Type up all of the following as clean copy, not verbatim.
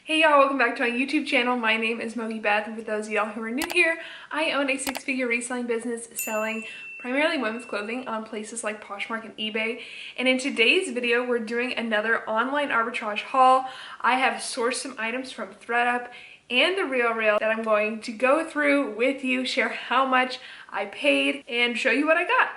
Hey y'all, welcome back to my YouTube channel. My name is MOGIBETH, and for those of y'all who are new here, I own a six-figure reselling business selling primarily women's clothing on places like Poshmark and eBay. And in today's video, we're doing another online arbitrage haul. I have sourced some items from ThredUp and The RealReal that I'm going to go through with you, share how much I paid, and show you what I got.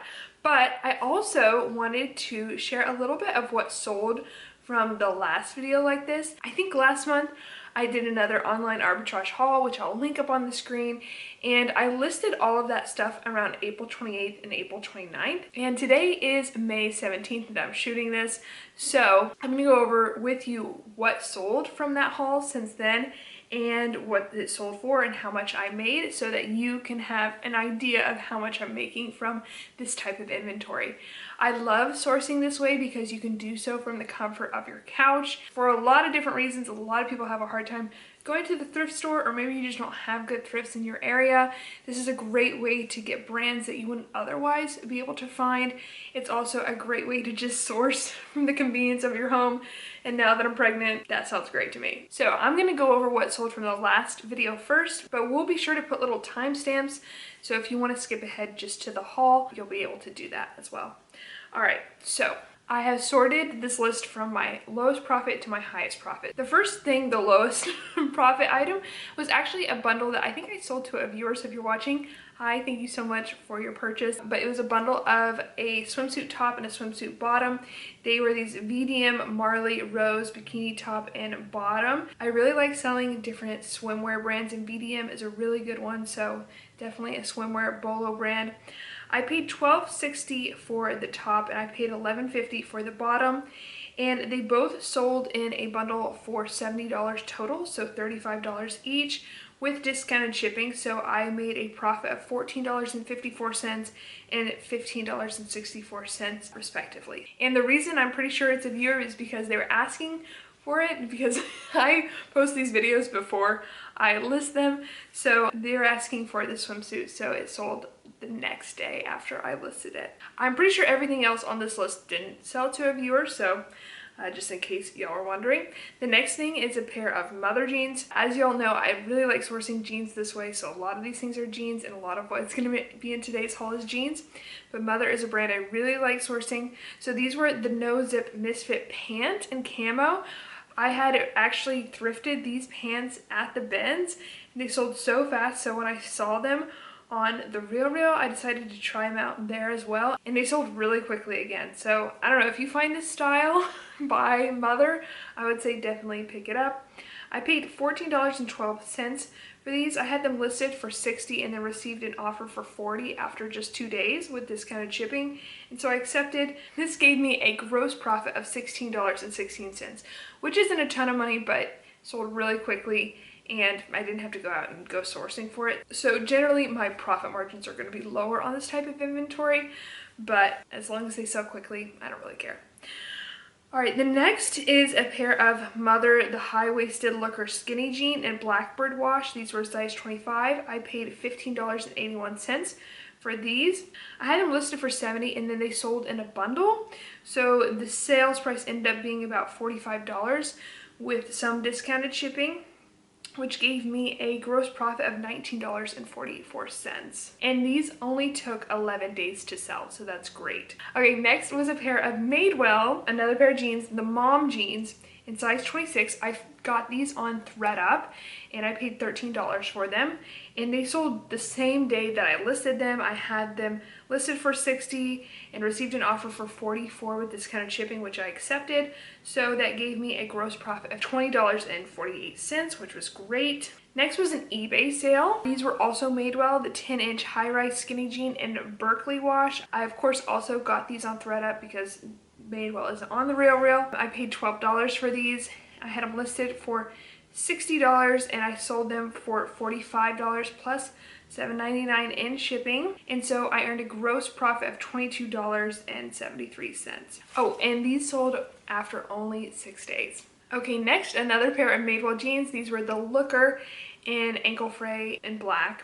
But I also wanted to share a little bit of what sold from the last video like this. I think last month I did another online arbitrage haul, which I'll link up on the screen, and I listed all of that stuff around April 28th and April 29th. And today is May 17th that I'm shooting this, so I'm gonna go over with you what sold from that haul since then and what it sold for and how much I made, so that you can have an idea of how much I'm making from this type of inventory. I love sourcing this way because you can do so from the comfort of your couch. For a lot of different reasons, a lot of people have a hard time going to the thrift store, or maybe you just don't have good thrifts in your area. This is a great way to get brands that you wouldn't otherwise be able to find. It's also a great way to just source from the convenience of your home. And now that I'm pregnant, that sounds great to me. So I'm gonna go over what sold from the last video first, but we'll be sure to put little timestamps. So if you wanna skip ahead just to the haul, you'll be able to do that as well. All right, so I have sorted this list from my lowest profit to my highest profit. The first thing, the lowest profit item, was actually a bundle that I think I sold to a viewer. So if you're watching, hi, thank you so much for your purchase. But it was a bundle of a swimsuit top and a swimsuit bottom. They were these VDM Marley Rose bikini top and bottom. I really like selling different swimwear brands, and VDM is a really good one, so definitely a swimwear bolo brand. I paid $12.60 for the top and I paid $11.50 for the bottom, and they both sold in a bundle for $70 total, so $35 each with discounted shipping. So I made a profit of $14.54 and $15.64 respectively. And the reason I'm pretty sure it's a viewer is because they were asking for it, because I post these videos before I list them, so they're asking for the swimsuit, so it sold the next day after I listed it. I'm pretty sure everything else on this list didn't sell to a viewer, so just in case y'all are wondering. The next thing is a pair of Mother jeans. As y'all know, I really like sourcing jeans this way, so a lot of these things are jeans, and a lot of what's going to be in today's haul is jeans. But Mother is a brand I really like sourcing. So these were the no zip misfit pant in camo. I had actually thrifted these pants at the bins, and they sold so fast, so when I saw them on The RealReal, I decided to try them out there as well, and they sold really quickly again. So I don't know, if you find this style by Mother, I would say definitely pick it up. I paid $14.12 for these. I had them listed for $60 and then received an offer for $40 after just 2 days with discounted shipping, and so I accepted. This gave me a gross profit of $16.16, which isn't a ton of money, but sold really quickly, and I didn't have to go out and go sourcing for it. So generally my profit margins are going to be lower on this type of inventory, but as long as they sell quickly, I don't really care. All right, the next is a pair of Mother, the high-waisted looker skinny jean in Blackbird wash. These were size 25. I paid $15.81 for these. I had them listed for $70, and then they sold in a bundle. So the sales price ended up being about $45 with some discounted shipping, which gave me a gross profit of $19.44. And these only took 11 days to sell, so that's great. Okay, next was a pair of Madewell, another pair of jeans, the mom jeans in size 26. I got these on ThredUp, and I paid $13 for them, and they sold the same day that I listed them. I had them listed for $60 and received an offer for $44 with discounted shipping, which I accepted. So that gave me a gross profit of $20.48, which was great. Next was an eBay sale. These were also Madewell, the 10-inch high-rise skinny jean in Berkeley wash. I of course also got these on ThredUp because Madewell is on The RealReal. I paid $12 for these. I had them listed for $60 and I sold them for $45 plus $7.99 in shipping, and so I earned a gross profit of $22.73. Oh, and these sold after only 6 days. Okay, next, another pair of Madewell jeans. These were the Looker in ankle fray in black,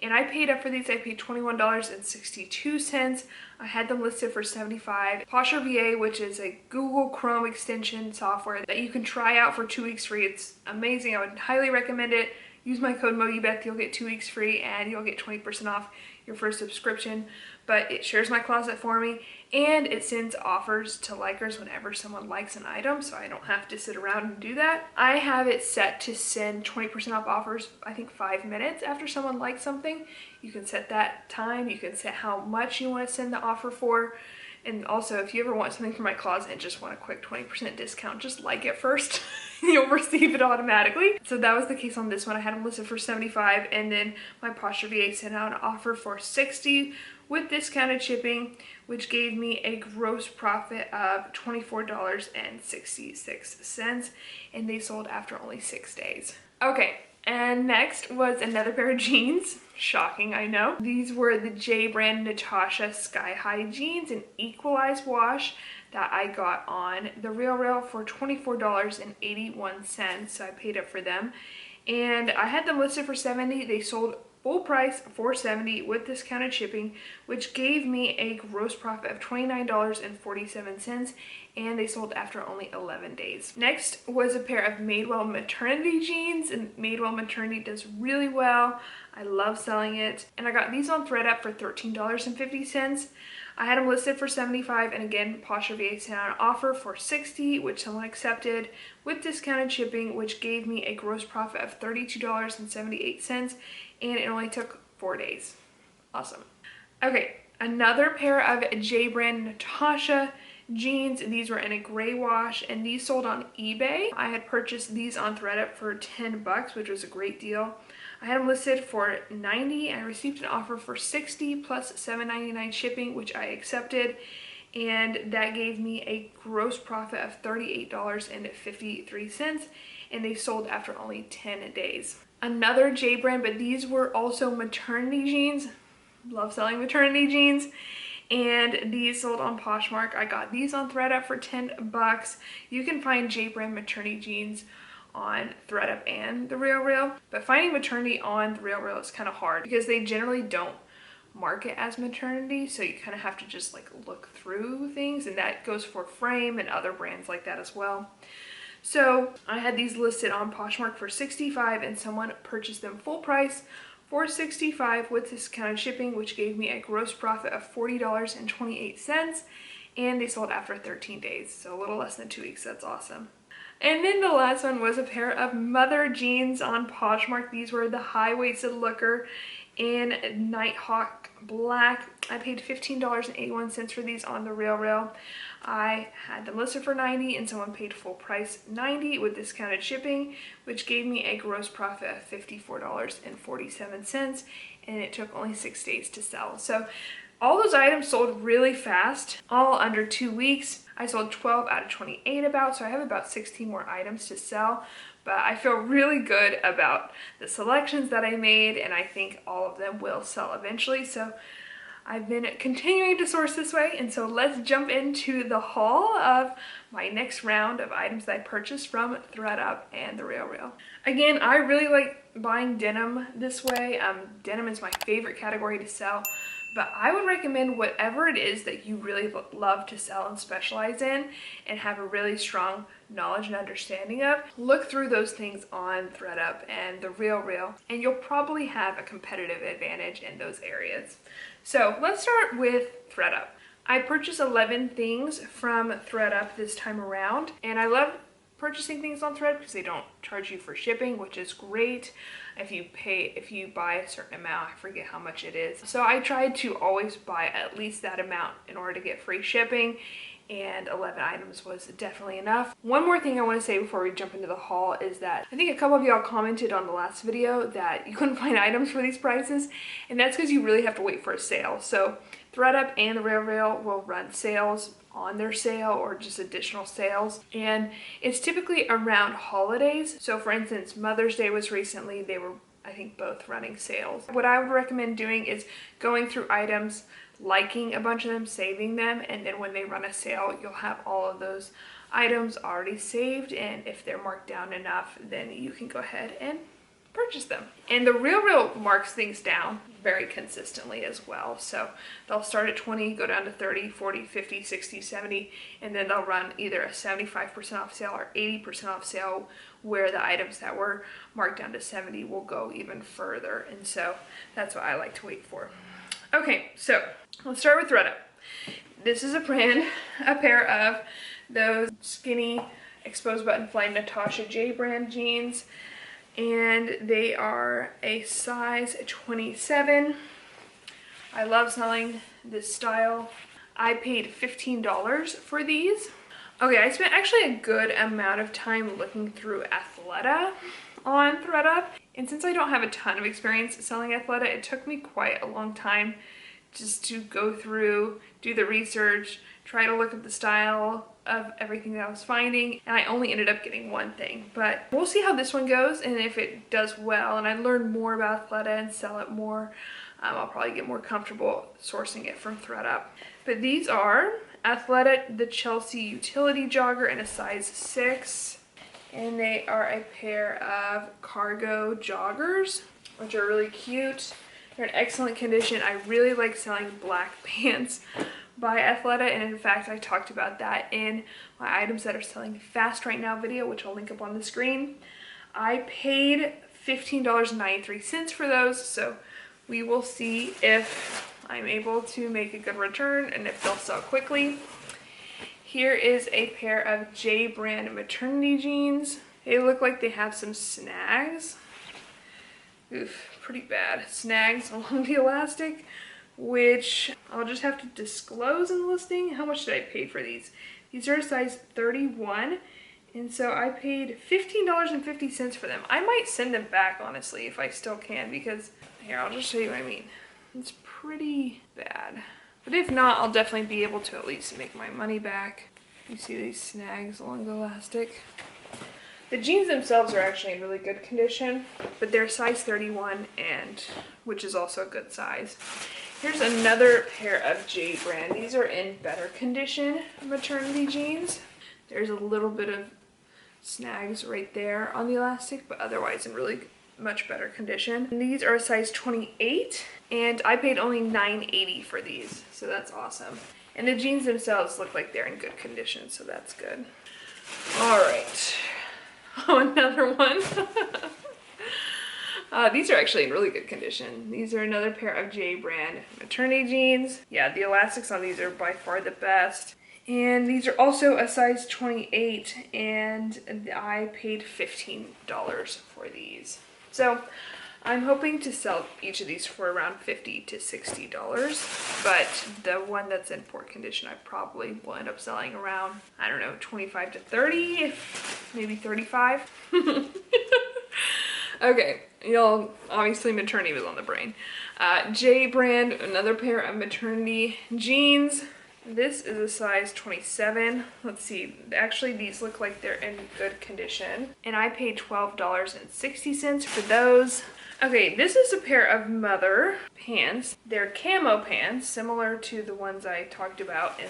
and I paid up for these. I paid $21.62. I had them listed for $75. Poshmark VA, which is a Google Chrome extension software that you can try out for 2 weeks free. It's amazing. I would highly recommend it. Use my code MOGIBETH, you'll get 2 weeks free and you'll get 20% off your first subscription. But it shares my closet for me and it sends offers to likers whenever someone likes an item, so I don't have to sit around and do that. I have it set to send 20% off offers, I think 5 minutes after someone likes something. You can set that time, you can set how much you want to send the offer for. And also, if you ever want something from my closet and just want a quick 20% discount, just like it first. You'll receive it automatically. So that was the case on this one. I had them listed for $75, and then my Poshmark VA sent out an offer for $60 with discounted shipping, which gave me a gross profit of $24.66, and they sold after only 6 days. Okay. And next was another pair of jeans. Shocking, I know. These were the J brand Natasha Sky High jeans in Equalized wash that I got on The RealReal for $24.81. So I paid up for them. And I had them listed for $70. They sold full price for $70 with discounted shipping, which gave me a gross profit of $29.47, and they sold after only 11 days. Next was a pair of Madewell maternity jeans, and Madewell maternity does really well. I love selling it, and I got these on ThreadUp for $13.50. I had them listed for $75, and again, Poshmark VA sent out an offer for $60, which someone accepted with discounted shipping, which gave me a gross profit of $32.78, and it only took 4 days. Awesome. Okay, another pair of J brand Natasha jeans. These were in a gray wash, and these sold on eBay. I had purchased these on ThreadUp for $10, which was a great deal. I had them listed for $90, and I received an offer for $60 plus $7.99 shipping, which I accepted, and that gave me a gross profit of $38.53, and they sold after only 10 days. Another J brand, but these were also maternity jeans. Love selling maternity jeans. And these sold on Poshmark. I got these on ThreadUp for $10. You can find J brand maternity jeans on ThreadUp and The RealReal, but finding maternity on The RealReal is kind of hard because they generally don't market as maternity, so you kind of have to just like look through things, and that goes for Frame and other brands like that as well. So I had these listed on Poshmark for $65, and someone purchased them full price for $65 with discounted shipping, which gave me a gross profit of $40.28, and they sold after 13 days, so a little less than 2 weeks. That's awesome. And then the last one was a pair of mother jeans on Poshmark. These were the high-waisted looker in Nighthawk Black. I paid $15.81 for these on The RealReal. I had them listed for $90, and someone paid full price $90 with discounted shipping, which gave me a gross profit of $54.47, and it took only 6 days to sell. So all those items sold really fast, all under 2 weeks. I sold 12 out of 28 about, so I have about 16 more items to sell. But I feel really good about the selections that I made, and I think all of them will sell eventually. So I've been continuing to source this way, and so let's jump into the haul of my next round of items that I purchased from ThreadUp and The RealReal. Again, I really like buying denim this way. Denim is my favorite category to sell, but I would recommend whatever it is that you really love to sell and specialize in and have a really strong knowledge and understanding of. Look through those things on ThreadUp and The RealReal, and you'll probably have a competitive advantage in those areas. So let's start with ThreadUp. I purchased 11 things from ThreadUp this time around, and I love purchasing things on ThreadUp because they don't charge you for shipping, which is great. If you buy a certain amount, I forget how much it is. So I tried to always buy at least that amount in order to get free shipping, and 11 items was definitely enough. One more thing I want to say before we jump into the haul is that I think a couple of y'all commented on the last video that you couldn't find items for these prices, and that's because you really have to wait for a sale. So ThreadUp and The RealReal will run sales on their sale or just additional sales, and it's typically around holidays. So for instance, Mother's Day was recently, they were, I think, both running sales. What I would recommend doing is going through items, liking a bunch of them, saving them, and then when they run a sale, you'll have all of those items already saved, and if they're marked down enough, then you can go ahead and purchase them. And the Real marks things down very consistently as well. So they'll start at 20, go down to 30, 40, 50, 60, 70, and then they'll run either a 75% off sale or 80% off sale, where the items that were marked down to 70 will go even further. And so that's what I like to wait for. Okay, so let's start with ThredUp. This is a pair of those skinny exposed button fly Natasha J brand jeans, and they are a size 27. I love selling this style. I paid $15 for these. Okay, I spent actually a good amount of time looking through Athleta on ThredUp, and since I don't have a ton of experience selling Athleta, it took me quite a long time just to go through, do the research, try to look at the style of everything that I was finding, and I only ended up getting one thing. But we'll see how this one goes, and if it does well and I learn more about Athleta and sell it more, I'll probably get more comfortable sourcing it from ThredUp. But these are Athleta the Chelsea Utility Jogger in a size 6, and they are a pair of cargo joggers, which are really cute. They're in excellent condition. I really like selling black pants by Athleta, and in fact I talked about that in my items that are selling fast right now video, which I'll link up on the screen. I paid $15.93 for those, so we will see if I'm able to make a good return and if they'll sell quickly. Here is a pair of J brand maternity jeans. They look like they have some snags. Oof, pretty bad snags along the elastic, which I'll just have to disclose in the listing. How much did I pay for these? These are a size 31, and so I paid $15.50 for them. I might send them back, honestly, if I still can, because here, I'll just show you what I mean. It's pretty bad. But if not, I'll definitely be able to at least make my money back. You see these snags along the elastic. The jeans themselves are actually in really good condition, but they're size 31, and which is also a good size. Here's another pair of J brand. These are in better condition maternity jeans. There's a little bit of snags right there on the elastic, but otherwise in really much better condition. And these are a size 28, and I paid only $9.80 for these, so that's awesome. And the jeans themselves look like they're in good condition, so that's good. All right. Oh, another one. These are actually in really good condition. These are another pair of J brand maternity jeans. Yeah, the elastics on these are by far the best. And these are also a size 28, and I paid $15 for these. So I'm hoping to sell each of these for around $50 to $60, but the one that's in poor condition I probably will end up selling around, I don't know, 25 to 30, if maybe 35. Okay, y'all, obviously maternity was on the brain. J brand, another pair of maternity jeans. This is a size 27. Let's see, actually these look like they're in good condition, and I paid $12.60 for those. Okay, this is a pair of Mother pants. They're camo pants, similar to the ones I talked about in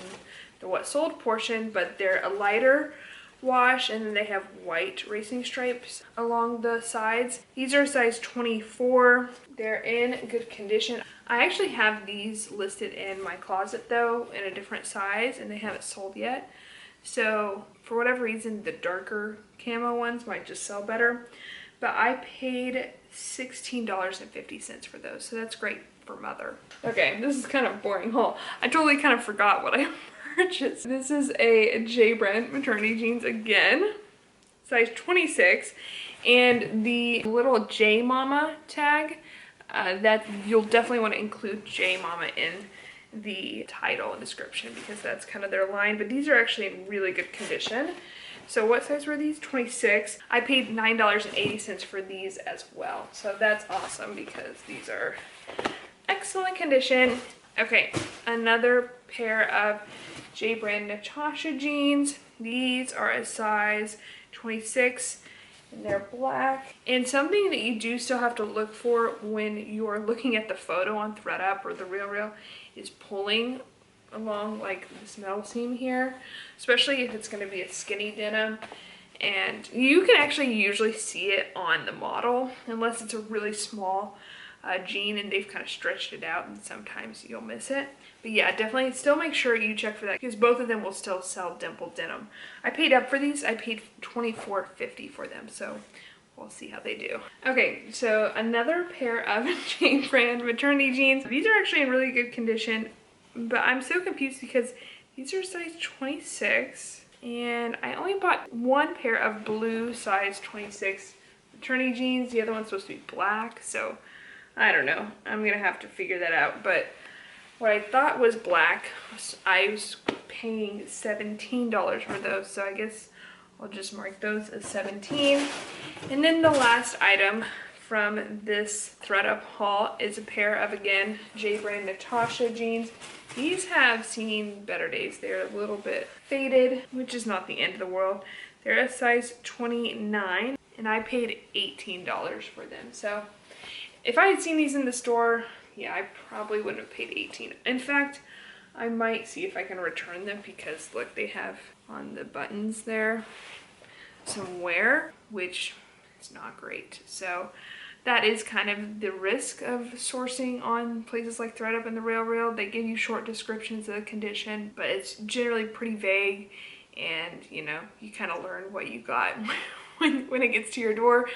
the what sold portion, but they're a lighter wash, and then they have white racing stripes along the sides. These are size 24. They're in good condition. I actually have these listed in my closet though in a different size, and they haven't sold yet. So for whatever reason, the darker camo ones might just sell better. But I paid $16.50 for those, so that's great for Mother. Okay, this is kind of a boring haul. I totally kind of forgot what I purchased. This is a J brand maternity jeans again, size 26, and the little J Mama tag, that you'll definitely want to include J Mama in the title and description, because that's kind of their line, but these are actually in really good condition. So what size were these? 26. I paid $9.80 for these as well. So that's awesome because these are excellent condition. Okay, another pair of J brand Natasha jeans. These are a size 26 and they're black. And something that you do still have to look for when you are looking at the photo on ThredUp or the Real is pulling along like this metal seam here, especially if it's going to be a skinny denim And you can actually usually see it on the model, unless it's a really small jean and they've kind of stretched it out, and sometimes you'll miss it. But yeah, definitely still make sure you check for that, because both of them will still sell dimple denim. I paid up for these. I paid $24.50 for them, so we'll see how they do. Okay, so another pair of Jane brand maternity jeans. These are actually in really good condition, but I'm so confused because these are size 26, and I only bought one pair of blue size 26 maternity jeans. The other one's supposed to be black, so I don't know. I'm gonna have to figure that out. But what I thought was black, I was paying $17 for those, so I guess I'll just mark those as 17. And then the last item from this ThredUp haul is a pair of, again, J brand Natasha jeans. These have seen better days. They're a little bit faded, which is not the end of the world. They're a size 29, and I paid $18 for them. So if I had seen these in the store, yeah, I probably wouldn't have paid $18. In fact, I might see if I can return them, because look, they have on the buttons there some wear, which is not great. So that is kind of the risk of sourcing on places like ThredUp and the RealReal. They give you short descriptions of the condition, but it's generally pretty vague, and you know, you kind of learn what you got when it gets to your door.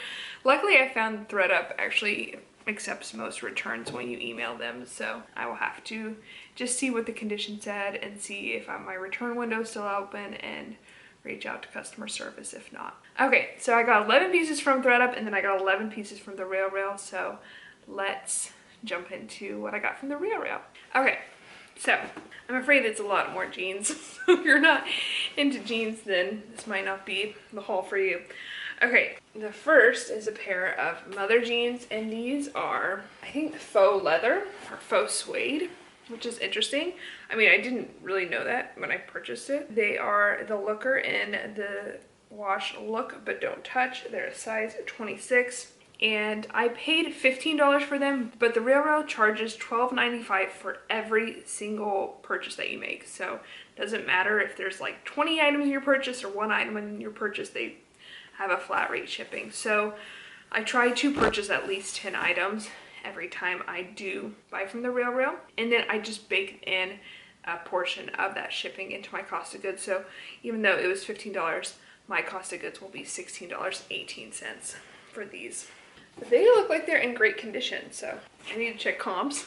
Luckily, I found ThredUp actually accepts most returns when you email them, so I will have to just see what the condition said and see if my return window is still open and reach out to customer service if not. Okay, so I got 11 pieces from ThredUp, and then I got 11 pieces from the RealReal, so let's jump into what I got from the RealReal. Okay, so I'm afraid it's a lot more jeans. So if you're not into jeans, then this might not be the haul for you. Okay, the first is a pair of mother jeans, and these are, I think, faux leather or faux suede, which is interesting. I mean, I didn't really know that when I purchased it. They are the looker in the wash look but don't touch. They're a size 26, and I paid $15 for them, but the RealReal charges $12.95 for every single purchase that you make. So it doesn't matter if there's like 20 items in your purchase or one item in your purchase, they have a flat rate shipping. So I try to purchase at least 10 items every time I do buy from the RealReal, and then I just bake in a portion of that shipping into my cost of goods. So even though it was $15, my cost of goods will be $16.18 for these. But they look like they're in great condition, so I need to check comps.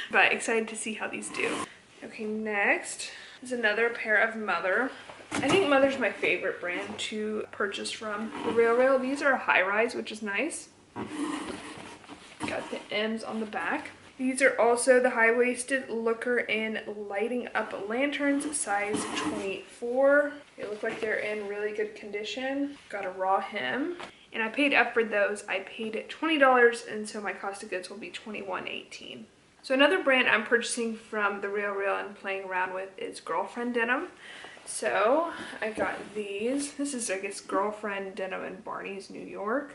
But excited to see how these do. Okay, next is another pair of Mother. I think Mother's my favorite brand to purchase from the RealReal. These are a high rise, which is nice. Got the M's on the back. These are also the high-waisted looker in lighting up lanterns, size 24. They look like they're in really good condition. Got a raw hem, and I paid up for those. I paid $20, and so my cost of goods will be $21.18. So another brand I'm purchasing from the RealReal and playing around with is Girlfriend Denim. So I got these. This is, I guess, Girlfriend Denim in Barney's, New York,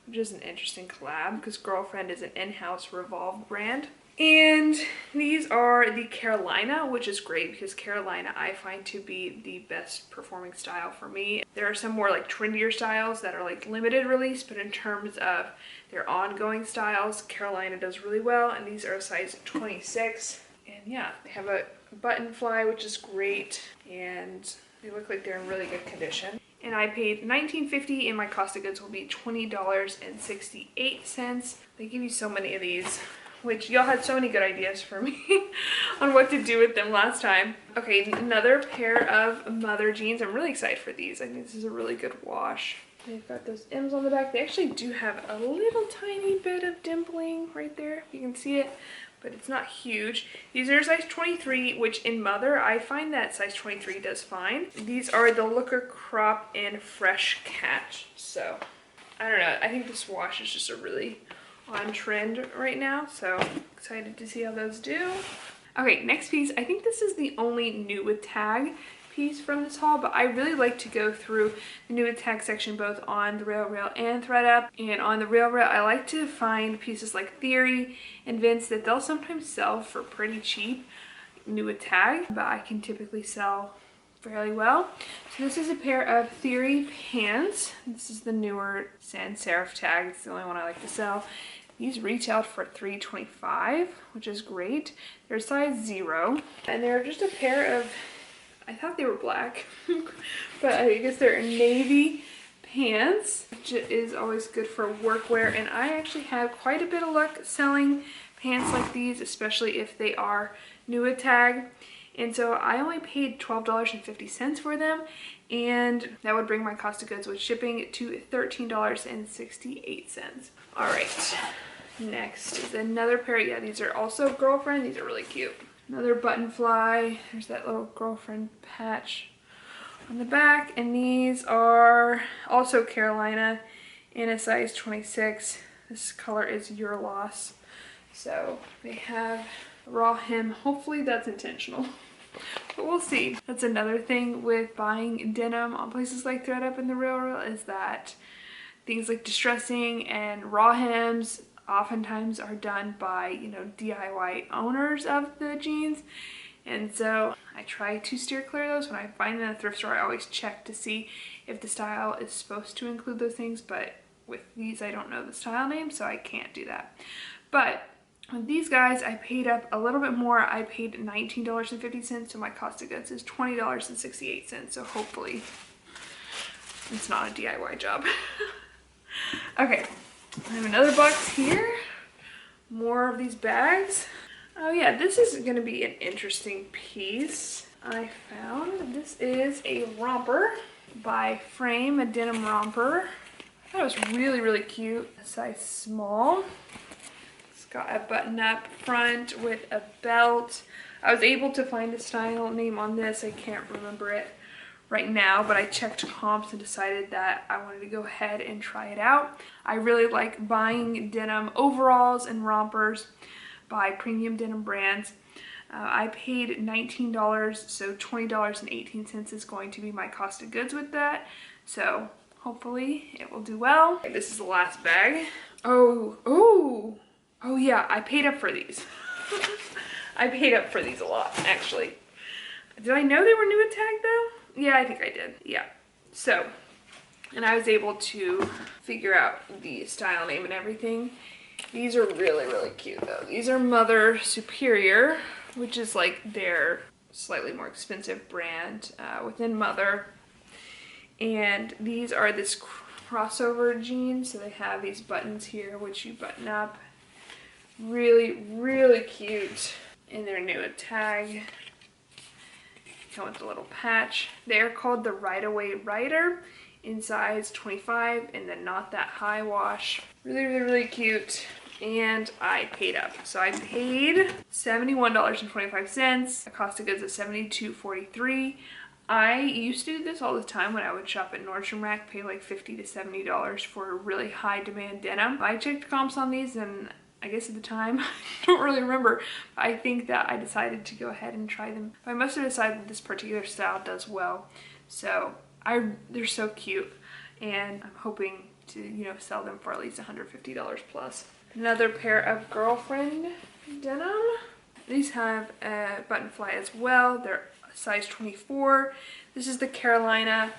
which is an interesting collab because Girlfriend is an in-house Revolve brand. And these are the Carolina, which is great because Carolina I find to be the best performing style for me. There are some more like trendier styles that are like limited release, but in terms of their ongoing styles, Carolina does really well, and these are a size 26. And yeah, they have a button fly, which is great, and they look like they're in really good condition. And I paid $19.50, and my cost of goods will be $20.68. They give you so many of these, which y'all had so many good ideas for me on what to do with them last time. Okay, another pair of Mother jeans. I'm really excited for these. I think this is a really good wash. They've got those M's on the back. They actually do have a little tiny bit of dimpling right there. You can see it, but it's not huge. These are size 23, which in Mother, I find that size 23 does fine. These are the Looker Crop in Fresh Catch. So, I don't know. I think this wash is just a really on trend right now. So, excited to see how those do. Okay, next piece. I think this is the only new with tag piece from this haul, but I really like to go through the new with tag section both on the RealReal and ThredUp. And on the RealReal, I like to find pieces like Theory and Vince that they'll sometimes sell for pretty cheap new with tag, but I can typically sell fairly well. So this is a pair of Theory pants. This is the newer sans serif tag. It's the only one I like to sell. These retailed for $3.25, which is great. They're size 0, and they're just a pair of, I thought they were black, but I guess they're navy pants, which is always good for workwear. And I actually have quite a bit of luck selling pants like these, especially if they are new at tag. And so I only paid $12.50 for them, and that would bring my cost of goods with shipping to $13.68. All right, next is another pair. Yeah, these are also girlfriend. These are really cute. Another button fly. There's that little girlfriend patch on the back, and these are also Carolina in a size 26. This color is Your Loss. So they have raw hem. Hopefully that's intentional, but we'll see. That's another thing with buying denim on places like ThreadUp and The RealReal, is that things like distressing and raw hems oftentimes are done by, you know, DIY owners of the jeans. And so I try to steer clear of those. When I find them in a thrift store, I always check to see if the style is supposed to include those things, but with these I don't know the style name, so I can't do that. But with these guys, I paid up a little bit more. I paid $19.50, so my cost of goods is $20.68. So hopefully it's not a DIY job. Okay, I have another box here. More of these bags. Oh yeah, this is gonna be an interesting piece I found. This is a romper by Frame, a denim romper. I thought it was really, really cute. A size small. Got a button up front with a belt. I was able to find a style name on this. I can't remember it right now, but I checked comps and decided that I wanted to go ahead and try it out. I really like buying denim overalls and rompers by premium denim brands. I paid $19, so $20.18 is going to be my cost of goods with that. So hopefully it will do well. Okay, this is the last bag. Oh yeah, I paid up for these. I paid up for these a lot, actually. Did I know they were new at tag though? Yeah, I think I did, yeah. So, and I was able to figure out the style name and everything. These are really, really cute though. These are Mother Superior, which is like their slightly more expensive brand within Mother. And these are this crossover jeans, so they have these buttons here which you button up. Really, really cute. And they're new at tag. Come with a little patch. They're called the Ride Away Rider in size 25 and then not that high wash. Really, really, really cute. And I paid up. So I paid $71.25. The cost of goods is $72.43. I used to do this all the time when I would shop at Nordstrom Rack, pay like $50 to $70 for really high demand denim. I checked comps on these, and I guess at the time, I don't really remember. I think that I decided to go ahead and try them. But I must have decided that this particular style does well. So they're so cute, and I'm hoping to, you know, sell them for at least $150 plus. Another pair of Girlfriend denim. These have a button fly as well. They're size 24. This is the Carolina.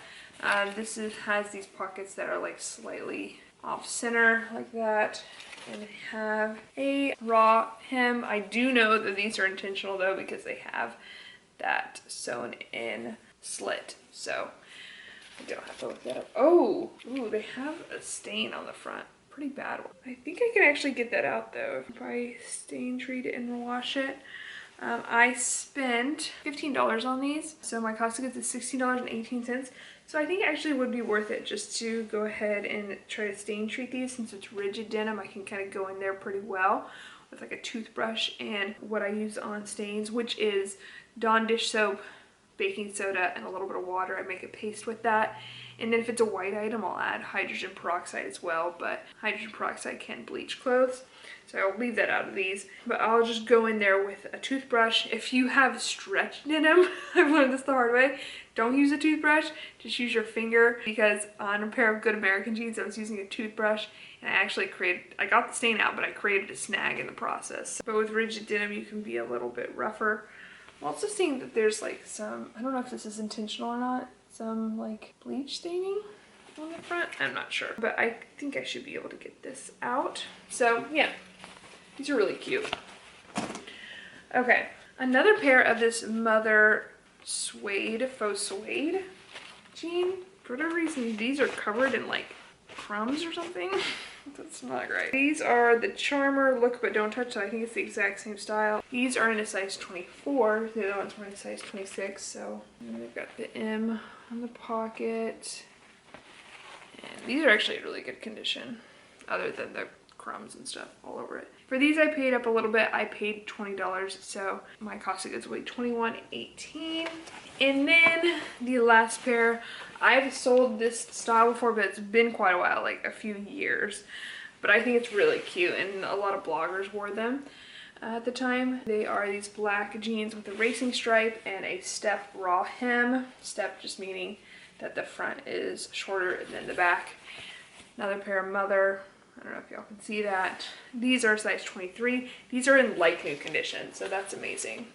This has these pockets that are like slightly off center like that. And they have a raw hem. I do know that these are intentional though, because they have that sewn in slit. So I don't have to look that up. Oh, ooh, they have a stain on the front. Pretty bad one. I think I can actually get that out though if I stain treat it and wash it. I spent $15 on these, so my cost of goods is $16.18. So I think it actually would be worth it just to go ahead and try to stain treat these. Since it's rigid denim, I can kind of go in there pretty well with like a toothbrush and what I use on stains, which is Dawn dish soap, baking soda, and a little bit of water. I make a paste with that. And then if it's a white item, I'll add hydrogen peroxide as well, but hydrogen peroxide can bleach clothes. So I'll leave that out of these, but I'll just go in there with a toothbrush. If you have stretch denim, I've learned this the hard way, don't use a toothbrush, just use your finger, because on a pair of Good American jeans, I was using a toothbrush and I got the stain out, but I created a snag in the process. But with rigid denim, you can be a little bit rougher I'm also seeing that there's like some, I don't know if this is intentional or not, some like bleach staining on the front. I'm not sure, but I think I should be able to get this out. So yeah, these are really cute. Okay, another pair of this Mother suede, faux suede jean. For whatever reason, these are covered in like crumbs or something. That's not right. These are the Charmer Look But Don't Touch, so I think it's the exact same style. These are in a size 24. The other ones were in a size 26, so they've got the M on the pocket. And these are actually in really good condition, other than the crumbs and stuff all over it. For these, I paid up a little bit. I paid $20, so my cost of goods will be $21.18. And then the last pair, I've sold this style before, but it's been quite a while, like a few years. But I think it's really cute, and a lot of bloggers wore them at the time. They are these black jeans with a racing stripe and a step raw hem. Step just meaning that the front is shorter than the back. Another pair of Mother. I don't know if y'all can see that. These are size 23. These are in like new condition, so that's amazing.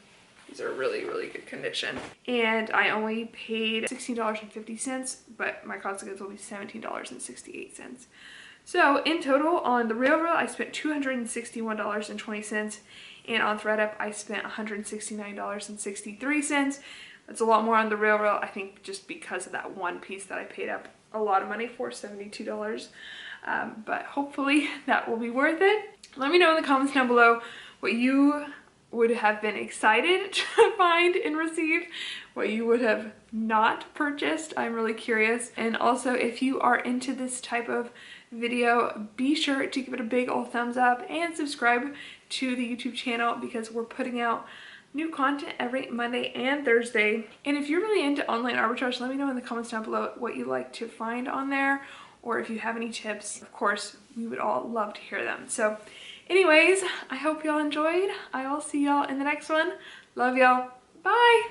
These are really, really good condition. And I only paid $16.50, but my cost of goods will be $17.68. So in total, on the RealReal, I spent $261.20, and on ThredUp, I spent $169.63. That's a lot more on the RealReal, I think, just because of that one piece that I paid up a lot of money for, $72. But hopefully that will be worth it. Let me know in the comments down below what you would have been excited to find and receive, what you would have not purchased. I'm really curious. And also, if you are into this type of video, be sure to give it a big old thumbs up and subscribe to the YouTube channel, because we're putting out new content every Monday and Thursday. And if you're really into online arbitrage, let me know in the comments down below what you like to find on there, or if you have any tips. Of course, we would all love to hear them. So anyways, I hope y'all enjoyed. I will see y'all in the next one. Love y'all. Bye.